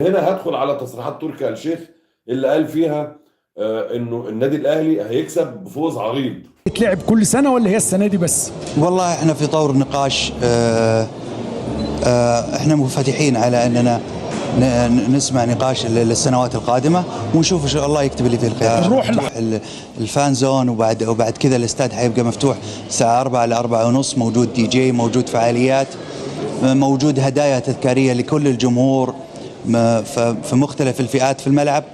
هنا هدخل على تصريحات تركي آل الشيخ اللي قال فيها انه النادي الاهلي هيكسب بفوز عريض. بتلعب كل سنه ولا هي السنه دي بس؟ والله احنا في طور نقاش. احنا منفتحين على اننا نسمع نقاش للسنوات القادمه ونشوف ان شاء الله يكتب اللي فيه الخير. نروح الفان زون وبعد كذا الاستاد حيبقى مفتوح الساعه 4 ل 4:30، موجود دي جي، موجود فعاليات، موجود هدايا تذكاريه لكل الجمهور في مختلف الفئات في الملعب،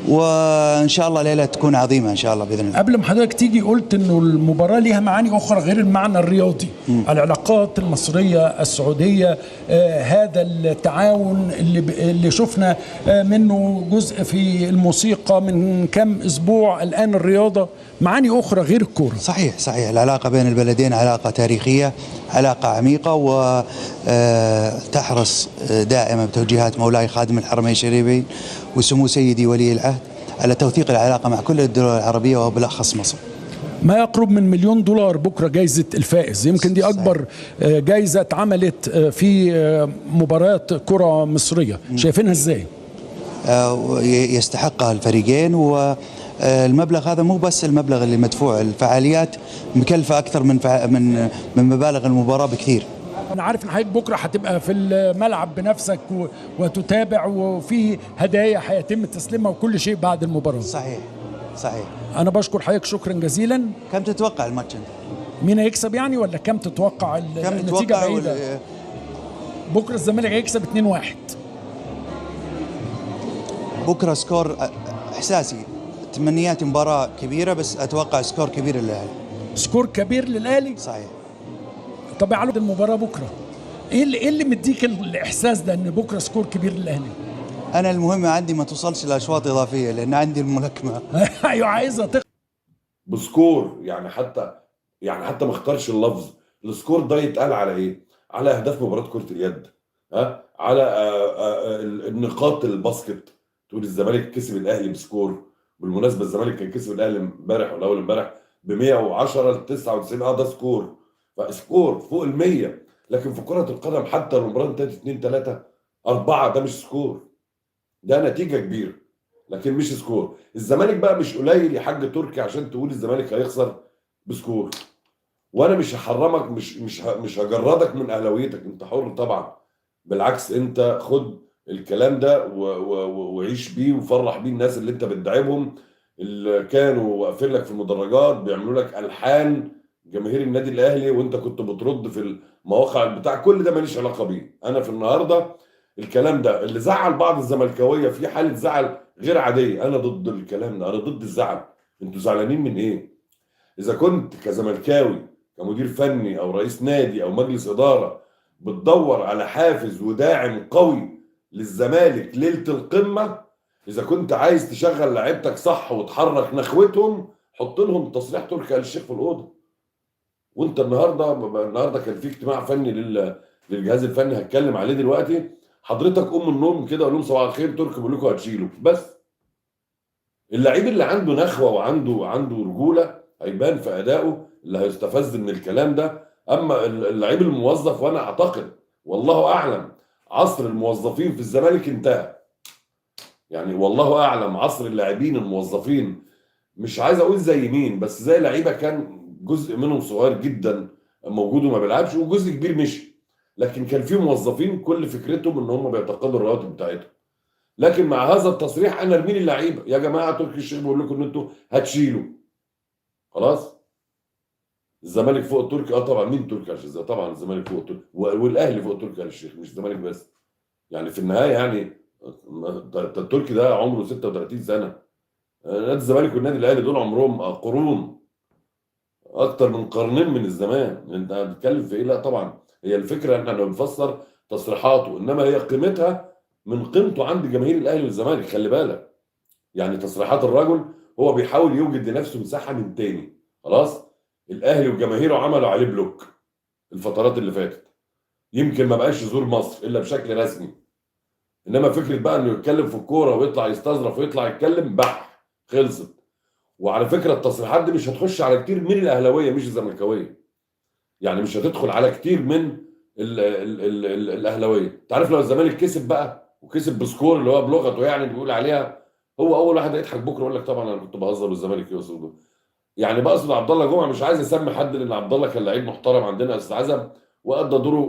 وان شاء الله ليله تكون عظيمه ان شاء الله باذن الله. قبل ما حضرتك تيجي قلت انه المباراه ليها معاني اخرى غير المعنى الرياضي. العلاقات المصريه السعوديه، هذا التعاون اللي شفنا منه جزء في الموسيقى من كم اسبوع، الان الرياضه معاني اخرى غير الكوره. صحيح العلاقه بين البلدين علاقه تاريخيه، علاقه عميقه، وتحرص دائما بتوجيهات مولاي خادم الحرمين الشريفين وسمو سيدي ولي العهد على توثيق العلاقه مع كل الدول العربيه وبالاخص مصر. ما يقرب من $1,000,000 بكره جائزه الفائز، يمكن دي اكبر جائزه اتعملت في مباراه كره مصريه، شايفينها ازاي؟ يستحقها الفريقين، والمبلغ هذا مو بس المبلغ اللي مدفوع، الفعاليات مكلفه اكثر من مبالغ المباراه بكثير. أنا عارف إن حضرتك بكرة هتبقى في الملعب بنفسك وتتابع، وفي هدايا هيتم تسليمها وكل شيء بعد المباراة. صحيح. أنا بشكر حضرتك شكرا جزيلا. كم تتوقع الماتش أنت؟ مين هيكسب يعني، ولا كم تتوقع النتيجة بعيدة؟ بكرة الزمالك هيكسب 2-1. بكرة سكور إحساسي، تمنياتي مباراة كبيرة، بس أتوقع سكور كبير للأهلي. سكور كبير للأهلي؟ صحيح. طب على المباراة بكرة ايه اللي مديك الاحساس ده ان بكره سكور كبير للاهلي؟ انا المهم عندي ما توصلش لاشواط اضافيه، لان عندي الملاكمه. ايوه عايزها بسكور، يعني حتى ما اختارش اللفظ. السكور ده يتقال على ايه؟ على اهداف مباراه كره اليد، على النقاط الباسكت. تقول الزمالك كسب الاهلي بسكور. بالمناسبه الزمالك كان كسب الاهلي امبارح ولا اول امبارح ب 110 ل 99. ده سكور، فسكور فوق ال 100. لكن في كرة القدم حتى لو المباراة انتهت 2-3-4 ده مش سكور، ده نتيجة كبيرة لكن مش سكور. الزمالك بقى مش قليل يا حاج تركي عشان تقول الزمالك هيخسر بسكور. وانا مش هحرمك، مش هجردك من اهلاويتك، انت حر طبعا. بالعكس انت خد الكلام ده وعيش بيه وفرح بيه الناس اللي انت بتدعمهم، اللي كانوا واقفين لك في المدرجات بيعملوا لك الحان جماهير النادي الاهلي وانت كنت بترد في المواقع بتاع. كل ده ماليش علاقه بيه. انا في النهارده الكلام ده اللي زعل بعض الزملكاويه في حاله زعل غير عاديه، انا ضد الكلام ده، انا ضد الزعل. انتوا زعلانين من ايه؟ اذا كنت كزملكاوي كمدير فني او رئيس نادي او مجلس اداره بتدور على حافز وداعم قوي للزمالك ليله القمه، اذا كنت عايز تشغل لعيبتك صح وتحرك نخوتهم، حط لهم تصريح تركي آل الشيخ في الاوضه. وانت النهارده كان في اجتماع فني للجهاز الفني هتكلم عليه دلوقتي. حضرتك قوم من النوم كده قول لهم صباح الخير تركي بيقول لكم هتشيلوا. بس اللعيب اللي عنده نخوه وعنده رجوله هيبان في ادائه اللي هيستفز من الكلام ده. اما اللعيب الموظف، وانا اعتقد والله اعلم عصر الموظفين في الزمالك انتهى. يعني والله اعلم عصر اللاعبين الموظفين، مش عايز اقول زي مين، بس زي لعيبه كان جزء منهم صغير جدا موجود وما بيلعبش، وجزء كبير مشي. لكن كان في موظفين كل فكرتهم ان هم بيتقاضوا الرواتب بتاعتهم. لكن مع هذا التصريح انا ارمي اللعيبه يا جماعه تركي الشيخ بيقول لكم ان انتوا هتشيلوا. خلاص الزمالك فوق التركي. طبعا مين تركي آل الشيخ؟ طبعا الزمالك فوق التركي والاهلي فوق تركي آل الشيخ، مش الزمالك بس. يعني في النهايه يعني التركي ده عمره 36 سنه. نادي الزمالك والنادي الاهلي دول عمرهم قرون، اكتر من قرنين من الزمان. انت هتتكلم في ايه؟ لا طبعا هي الفكره ان احنا بنفسر تصريحاته، انما هي قيمتها من قيمته عند جماهير الاهلي والزمالك. خلي بالك يعني تصريحات الرجل هو بيحاول يوجد لنفسه مساحه من تاني. خلاص الاهلي وجماهيره عملوا عليه بلوك الفترات اللي فاتت، يمكن ما بقاش يزور مصر الا بشكل رسمي. انما فكره بقى انه يتكلم في الكوره ويطلع يستظرف ويطلع يتكلم خلصت. وعلى فكره التصريحات دي مش هتخش على كتير من الاهلاويه مش الزملكاويه، يعني مش هتدخل على كتير من الاهلاويه. انت عارف لو الزمالك كسب بقى وكسب بسكور اللي هو بلغته يعني بيقول عليها، هو اول واحد هيضحك بكره يقول لك طبعا انا كنت بهزر والزمالك يقصد. يعني بقصد عبد الله جمعه، مش عايز اسمي حد لان عبد الله كان لعيب محترم عندنا يا استاذ عزم، وادى دوره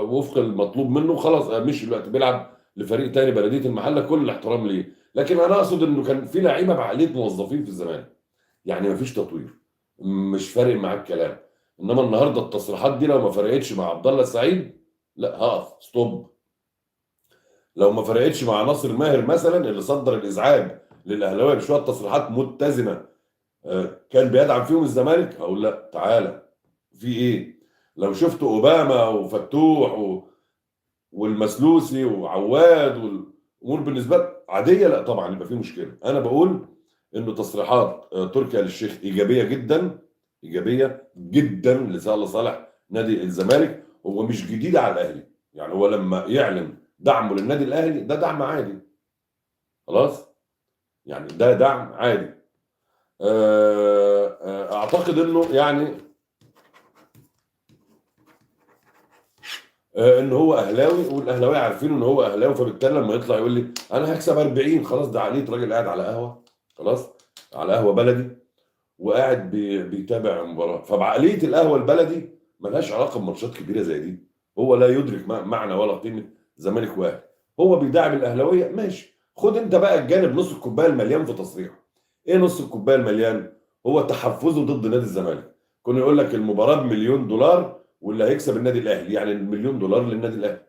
وفق المطلوب منه، خلاص مشي دلوقتي بيلعب لفريق تاني بلديه المحله، كل الاحترام ليه. لكن انا اقصد انه كان في لعيبه بعقليه موظفين في الزمالك، يعني مفيش تطوير، مش فارق معاك الكلام. انما النهارده التصريحات دي لو ما فرقتش مع عبد الله السعيد، لا هقف ستوب. لو ما فرقتش مع ناصر ماهر مثلا اللي صدر الازعاج للاهلاويه بشويه تصريحات متزنه كان بيدعم فيهم الزمالك، هقول لا تعالى في ايه. لو شفت اوباما وفتوح والمسلوسي وعواد والامور بالنسبه لك عاديه، لا طبعا يبقى في مشكله. انا بقول انه تصريحات تركي آل الشيخ ايجابيه جدا، ايجابيه جدا لصالح نادي الزمالك. هو مش جديد على الاهلي، يعني هو لما يعلن دعمه للنادي الاهلي ده دعم عادي، خلاص يعني ده دعم عادي. اعتقد انه يعني ان هو اهلاوي، والاهلاويه عارفين ان هو اهلاوي، فبالتالي لما يطلع يقول لي انا هكسب 40، خلاص ده عقليه راجل قاعد على قهوه، خلاص على قهوه بلدي وقاعد بيتابع مباراه. فبعقليه القهوه البلدي ملهاش علاقه بماتشات كبيره زي دي، هو لا يدرك معنى ولا قيمه زمالك واهلي. هو بيدعم الاهلاويه ماشي، خد انت بقى الجانب نص الكوبايه المليان في تصريحه. ايه نص الكوبايه المليان؟ هو تحفزه ضد نادي الزمالك. كنا يقول لك المباراه بمليون دولار واللي هيكسب النادي الاهلي، يعني المليون دولار للنادي الاهلي،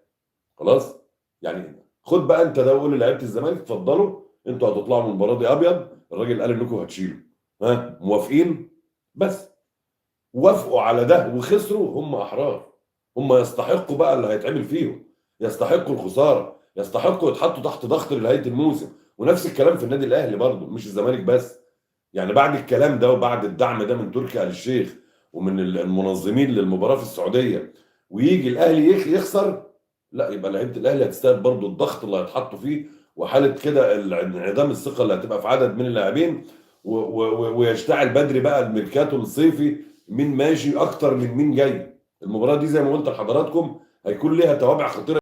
خلاص. يعني خد بقى انت ده وقول للعيبه الزمالك اتفضلوا انتوا هتطلعوا من المباراه دي ابيض، الراجل قال انكم هتشيلوا، ها موافقين؟ بس وافقوا على ده وخسروا، هم احرار، هم يستحقوا بقى اللي هيتعمل فيهم، يستحقوا الخساره، يستحقوا يتحطوا تحت ضغط لنهايه الموسم. ونفس الكلام في النادي الاهلي برضه، مش الزمالك بس. يعني بعد الكلام ده وبعد الدعم ده من تركي آل الشيخ ومن المنظمين للمباراه في السعوديه، ويجي الاهلي يخسر، لا يبقى لعيبه الاهلي هتستاهل برضه الضغط اللي هيتحطوا فيه، وحاله كده انعدام الثقه اللي هتبقى في عدد من اللاعبين، ويشتعل بدري بقى الميركاتو الصيفي، مين ماشي اكتر من مين جاي. المباراه دي زي ما قلت لحضراتكم هيكون ليها توابع خطيره.